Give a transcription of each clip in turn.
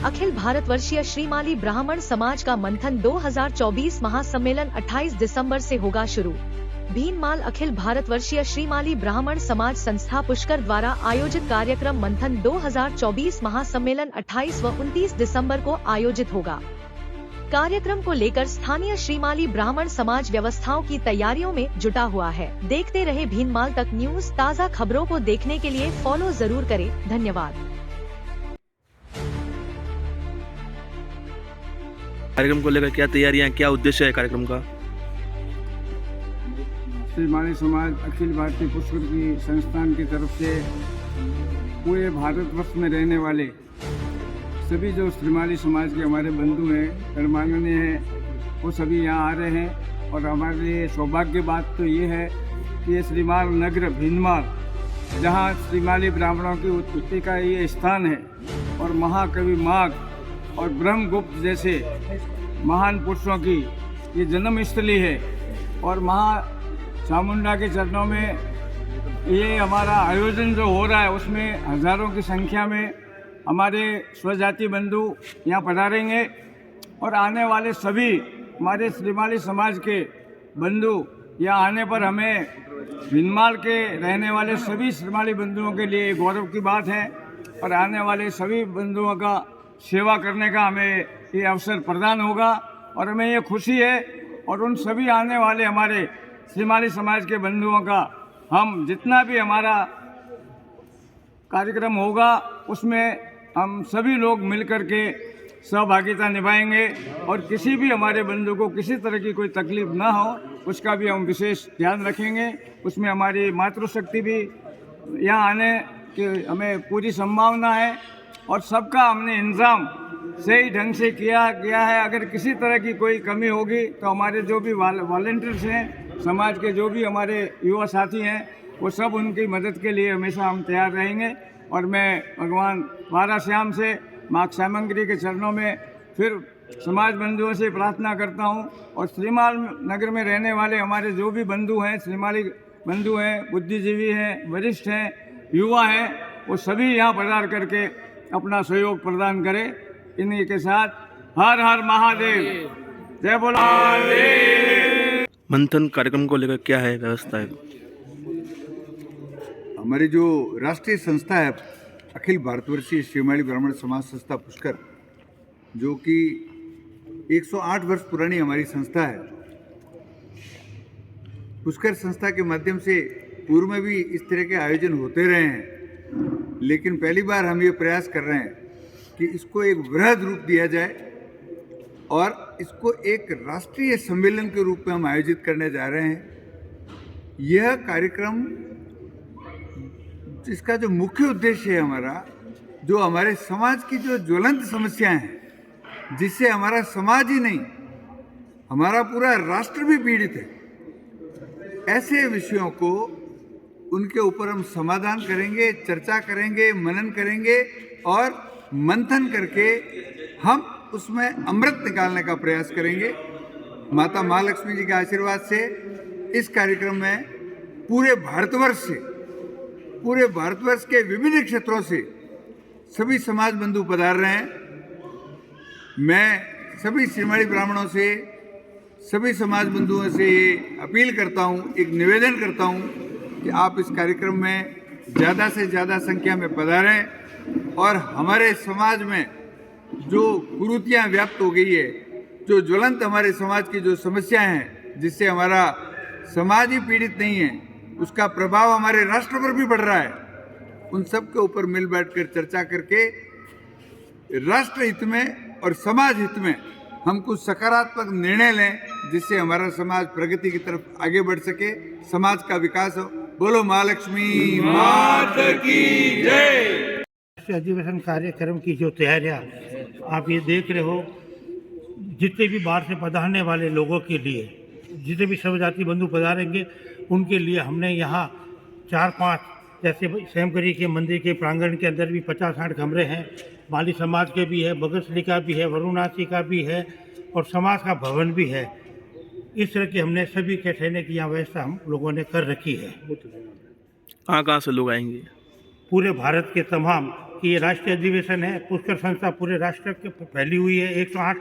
अखिल भारतवर्षीय श्रीमाली ब्राह्मण समाज का मंथन 2024 महासम्मेलन 28 दिसंबर से होगा शुरू। भीनमाल अखिल भारतवर्षीय श्रीमाली ब्राह्मण समाज संस्था पुष्कर द्वारा आयोजित कार्यक्रम मंथन 2024 महासम्मेलन 28 व 29 दिसंबर को आयोजित होगा। कार्यक्रम को लेकर स्थानीय श्रीमाली ब्राह्मण समाज व्यवस्थाओं की तैयारियों में जुटा हुआ है। देखते रहे भीनमाल तक न्यूज। ताज़ा खबरों को देखने के लिए फॉलो जरूर करें। धन्यवाद। कार्यक्रम को लेकर क्या तैयारियां, क्या उद्देश्य है कार्यक्रम का? श्रीमाली समाज अखिल भारतीय पुष्कर की संस्थान की तरफ से पूरे भारतवर्ष में रहने वाले सभी जो श्रीमाली समाज के हमारे बंधु हैं, धर्मांगनीय हैं, वो सभी यहाँ आ रहे हैं। और हमारे लिए सौभाग्य की बात तो ये है कि ये श्रीमाल नगर भीनमाल, जहाँ श्रीमाली ब्राह्मणों की उत्पत्ति का ये स्थान है और महाकवि माघ और ब्रह्मगुप्त जैसे महान पुरुषों की ये जन्मस्थली है। और महा चामुंडा के चरणों में ये हमारा आयोजन जो हो रहा है उसमें हजारों की संख्या में हमारे स्वजाति बंधु यहाँ पधारेंगे। और आने वाले सभी हमारे श्रीमाली समाज के बंधु यहाँ आने पर हमें भीनमाल के रहने वाले सभी श्रीमाली बंधुओं के लिए गौरव की बात है। और आने वाले सभी बंधुओं का सेवा करने का हमें ये अवसर प्रदान होगा और हमें ये खुशी है। और उन सभी आने वाले हमारे श्रीमाली समाज के बंधुओं का हम जितना भी हमारा कार्यक्रम होगा उसमें हम सभी लोग मिलकर के सहभागिता निभाएंगे। और किसी भी हमारे बंधु को किसी तरह की कोई तकलीफ ना हो उसका भी हम विशेष ध्यान रखेंगे। उसमें हमारी मातृशक्ति भी यहाँ आने की हमें पूरी संभावना है और सबका हमने इंतजाम सही ढंग से किया गया है। अगर किसी तरह की कोई कमी होगी तो हमारे जो भी वॉलंटियर्स हैं, समाज के जो भी हमारे युवा साथी हैं, वो सब उनकी मदद के लिए हमेशा हम तैयार रहेंगे। और मैं भगवान वाराश्याम से माँ श्यामंगरी के चरणों में फिर समाज बंधुओं से प्रार्थना करता हूँ। और श्रीमाल नगर में रहने वाले हमारे जो भी बंधु हैं, श्रीमाली बंधु हैं, बुद्धिजीवी हैं, वरिष्ठ हैं, युवा हैं, वो सभी यहाँ पधार करके अपना सहयोग प्रदान करें। इन्हीं के साथ हर हर महादेव, जय बोलो। मंथन कार्यक्रम को लेकर क्या है व्यवस्था है? हमारी जो राष्ट्रीय संस्था है अखिल भारतवर्षीय श्रीमाली ब्राह्मण समाज संस्था पुष्कर, जो कि 108 वर्ष पुरानी हमारी संस्था है। पुष्कर संस्था के माध्यम से पूर्व में भी इस तरह के आयोजन होते रहे हैं, लेकिन पहली बार हम ये प्रयास कर रहे हैं कि इसको एक वृहद रूप दिया जाए और इसको एक राष्ट्रीय सम्मेलन के रूप में हम आयोजित करने जा रहे हैं। यह कार्यक्रम, इसका जो मुख्य उद्देश्य है हमारा, जो हमारे समाज की जो ज्वलंत समस्याएं हैं, जिससे हमारा समाज ही नहीं हमारा पूरा राष्ट्र भी पीड़ित है, ऐसे विषयों को उनके ऊपर हम समाधान करेंगे, चर्चा करेंगे, मनन करेंगे और मंथन करके हम उसमें अमृत निकालने का प्रयास करेंगे। माता महालक्ष्मी जी के आशीर्वाद से इस कार्यक्रम में पूरे भारतवर्ष के विभिन्न क्षेत्रों से सभी समाज बंधु पधार रहे हैं। मैं सभी श्रीमाली ब्राह्मणों से, सभी समाज बंधुओं से ये अपील करता हूँ, एक निवेदन करता हूँ कि आप इस कार्यक्रम में ज़्यादा से ज़्यादा संख्या में पधारें और हमारे समाज में जो कुरीतियाँ व्याप्त हो गई है, जो ज्वलंत हमारे समाज की जो समस्याएं हैं, जिससे हमारा समाज ही पीड़ित नहीं है, उसका प्रभाव हमारे राष्ट्र पर भी पड़ रहा है, उन सब के ऊपर मिल बैठकर चर्चा करके राष्ट्र हित में और समाज हित में हम कुछ सकारात्मक निर्णय लें, जिससे हमारा समाज प्रगति की तरफ आगे बढ़ सके, समाज का विकास हो। बोलो महालक्ष्मी माता की जय। अधिवेशन कार्यक्रम की जो तैयारियां आप ये देख रहे हो, जितने भी बाहर से पधारने वाले लोगों के लिए, जितने भी सर्वजाति बंधु पधारेंगे उनके लिए हमने यहाँ 4-5 जैसे श्यामगिरी के मंदिर के प्रांगण के अंदर भी 50-60 कमरे हैं, माली समाज के भी है, बगसली का भी है, वरुणासी का भी है और समाज का भवन भी है। इस तरह की हमने सभी के ठहरने की यहाँ व्यवस्था हम लोगों ने कर रखी है। कहाँ से लोग आएंगे? पूरे भारत के तमाम कि ये राष्ट्रीय अधिवेशन है। पुष्कर संस्था पूरे राष्ट्र के फैली हुई है, 108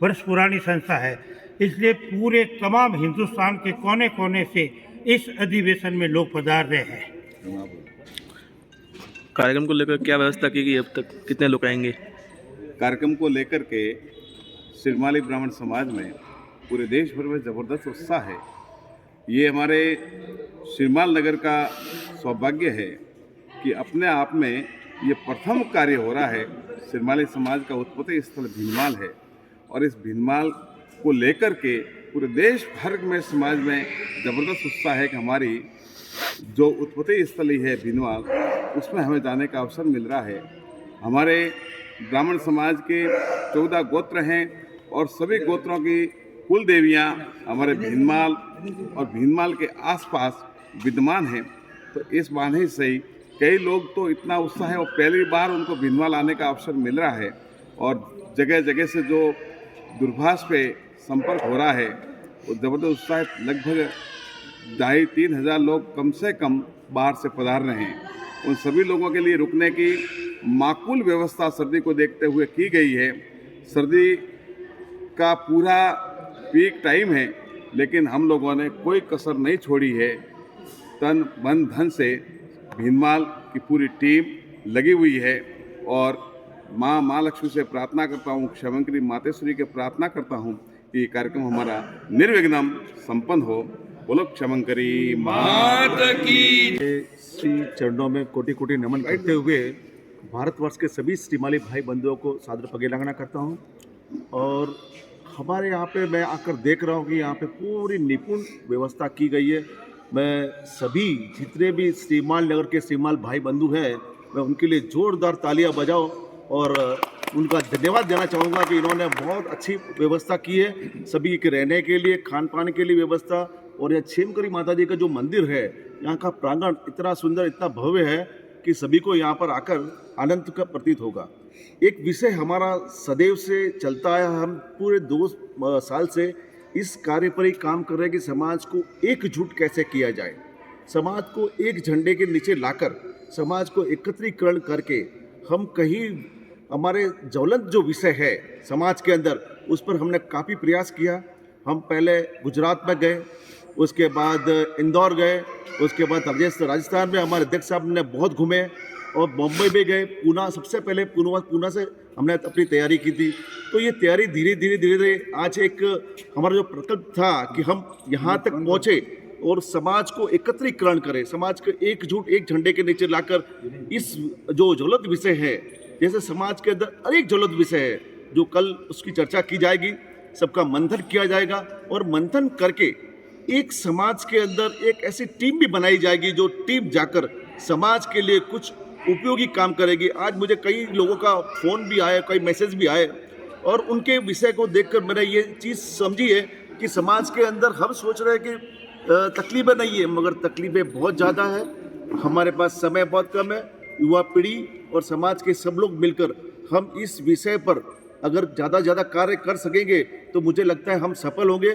वर्ष पुरानी संस्था है, इसलिए पूरे तमाम हिंदुस्तान के कोने कोने से इस अधिवेशन में लोग पधार रहे हैं। कार्यक्रम को लेकर क्या व्यवस्था की गई अब तक, कितने लोग आएंगे? कार्यक्रम को लेकर के श्रीमाली ब्राह्मण समाज में पूरे देश भर में ज़बरदस्त उत्साह है। ये हमारे श्रीमाल नगर का सौभाग्य है कि अपने आप में ये प्रथम कार्य हो रहा है। श्रीमाली समाज का उत्पत्ति स्थल भीनमाल है और इस भीनमाल को लेकर के पूरे देश भर में समाज में ज़बरदस्त उत्साह है कि हमारी जो उत्पत्ति स्थली है भीनमाल, उसमें हमें जाने का अवसर मिल रहा है। हमारे ब्राह्मण समाज के 14 गोत्र हैं और सभी गोत्रों की कुल देवियाँ हमारे भीनमाल और भीनमाल के आसपास विद्यमान हैं। तो इस बहाने से ही कई लोग तो इतना उत्साह है और पहली बार उनको भीनमाल आने का अवसर मिल रहा है और जगह जगह से जो दूरभाष पे संपर्क हो रहा है वो ज़बरदस्त उत्साह है। लगभग 2,500-3 हज़ार लोग कम से कम बाहर से पधार रहे हैं। उन सभी लोगों के लिए रुकने की माकूल व्यवस्था सर्दी को देखते हुए की गई है। सर्दी का पूरा पीक टाइम है, लेकिन हम लोगों ने कोई कसर नहीं छोड़ी है। तन मन धन से भीनमाल की पूरी टीम लगी हुई है और माँ लक्ष्मी से प्रार्थना करता हूँ, क्षमंकरी मातेश्वरी के प्रार्थना करता हूँ कि ये कार्यक्रम हमारा निर्विघ्नम संपन्न हो। बोलो क्षमंकरी मात की। श्री चरणों में कोटि कोटि नमन करते हुए भारतवर्ष के सभी श्रीमाली भाई बंधुओं को सादर पगे लगाना करता हूँ। और हमारे यहाँ पे मैं आकर देख रहा हूँ कि यहाँ पे पूरी निपुण व्यवस्था की गई है। मैं सभी जितने भी श्रीमाल नगर के श्रीमाल भाई बंधु हैं, मैं उनके लिए जोरदार तालियां बजाओ और उनका धन्यवाद देना चाहूँगा कि इन्होंने बहुत अच्छी व्यवस्था की है। सभी के रहने के लिए, खान पान के लिए व्यवस्था। और यह क्षेमकरी माता जी का जो मंदिर है, यहाँ का प्रांगण इतना सुंदर, इतना भव्य है कि सभी को यहाँ पर आकर आनंद का प्रतीत होगा। एक विषय हमारा सदैव से चलता है, हम पूरे 2 साल से इस कार्य पर ही काम कर रहे हैं कि समाज को एकजुट कैसे किया जाए, समाज को एक झंडे के नीचे लाकर समाज को एकत्रीकरण करके हम कहीं हमारे ज्वलंत जो विषय है समाज के अंदर, उस पर हमने काफ़ी प्रयास किया। हम पहले गुजरात में गए, उसके बाद इंदौर गए, उसके बाद राजस्थान में हमारे अध्यक्ष साहब ने बहुत घूमे और बम्बई में गए, पूना, सबसे पहले पूना से हमने अपनी तैयारी की थी। तो ये तैयारी धीरे धीरे आज एक हमारा जो प्रकल्प था कि हम यहाँ तक पहुँचे और समाज को एकत्रीकरण करें, समाज को एकजुट एक झंडे के नीचे लाकर इस जो ज्वलंत विषय है, जैसे समाज के अंदर अनेक ज्वलंत विषय है जो कल उसकी चर्चा की जाएगी, सबका मंथन किया जाएगा और मंथन करके एक समाज के अंदर एक ऐसी टीम भी बनाई जाएगी जो टीम जाकर समाज के लिए कुछ उपयोगी काम करेगी। आज मुझे कई लोगों का फ़ोन भी आया, कई मैसेज भी आए और उनके विषय को देखकर मैंने ये चीज़ समझी है कि समाज के अंदर हम सोच रहे हैं कि तकलीफ़ें नहीं है, मगर तकलीफ़ें बहुत ज़्यादा है। हमारे पास समय बहुत कम है। युवा पीढ़ी और समाज के सब लोग मिलकर हम इस विषय पर अगर ज़्यादा कार्य कर सकेंगे तो मुझे लगता है हम सफल होंगे।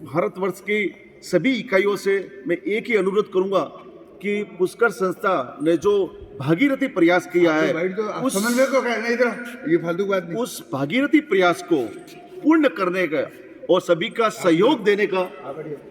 भारतवर्ष की सभी इकाइयों से मैं एक ही अनुरोध करूंगा कि पुष्कर संस्था ने जो भागीरथी प्रयास किया है, उस भागीरथी प्रयास को पूर्ण करने का और सभी का सहयोग देने का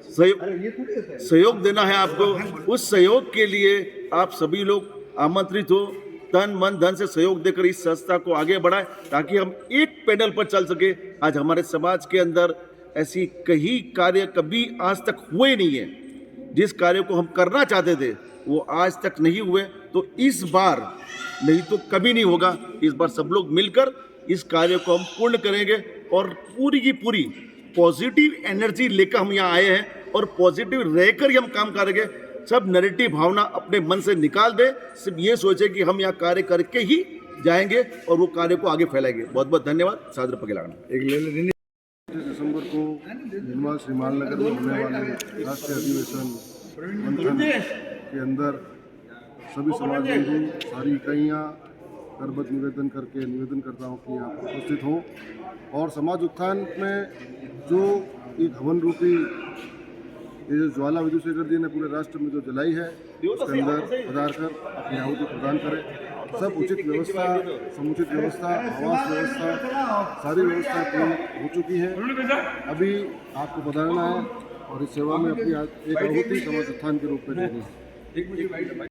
सहयोग देना है आपको। उस सहयोग के लिए आप सभी लोग आमंत्रित हो, तन मन धन से सहयोग देकर इस संस्था को आगे बढ़ाएं ताकि हम एक पैडल पर चल सके। आज हमारे समाज के अंदर ऐसी कई कार्य कभी आज तक हुए नहीं है। जिस कार्य को हम करना चाहते थे वो आज तक नहीं हुए, तो इस बार नहीं तो कभी नहीं होगा। इस बार सब लोग मिलकर इस कार्य को हम पूर्ण करेंगे और पूरी की पूरी पॉजिटिव एनर्जी लेकर हम यहाँ आए हैं और पॉजिटिव रहकर ही हम काम करेंगे। सब नेगेटिव भावना अपने मन से निकाल दे, सिर्फ ये सोचे कि हम यहाँ कार्य करके ही जाएंगे और वो कार्य को आगे फैलाएंगे। बहुत बहुत धन्यवाद। सादर पगे लगाना। दिसंबर को भीनमाल श्रीमाल नगर में होने वाले राष्ट्रीय अधिवेशन मंथन के अंदर सभी समाज बंधु, सारी इकाइयाँ करबद्ध निवेदन करता हूँ कि यहाँ उपस्थित हों और समाज उत्थान में जो एक हवन रूपी ये जो ज्वाला विदुषेखर जी ने पूरे राष्ट्र में जो जलाई है, उसके अंदर पधार कर अपनी आहुति प्रदान करें। सब उचित व्यवस्था, समुचित व्यवस्था, आवास व्यवस्था, सारी व्यवस्था पूर्ण हो चुकी है। अभी आपको पधारना है और इस सेवा में अपनी एक आहुति समाज उत्थान के रूप में देनी है।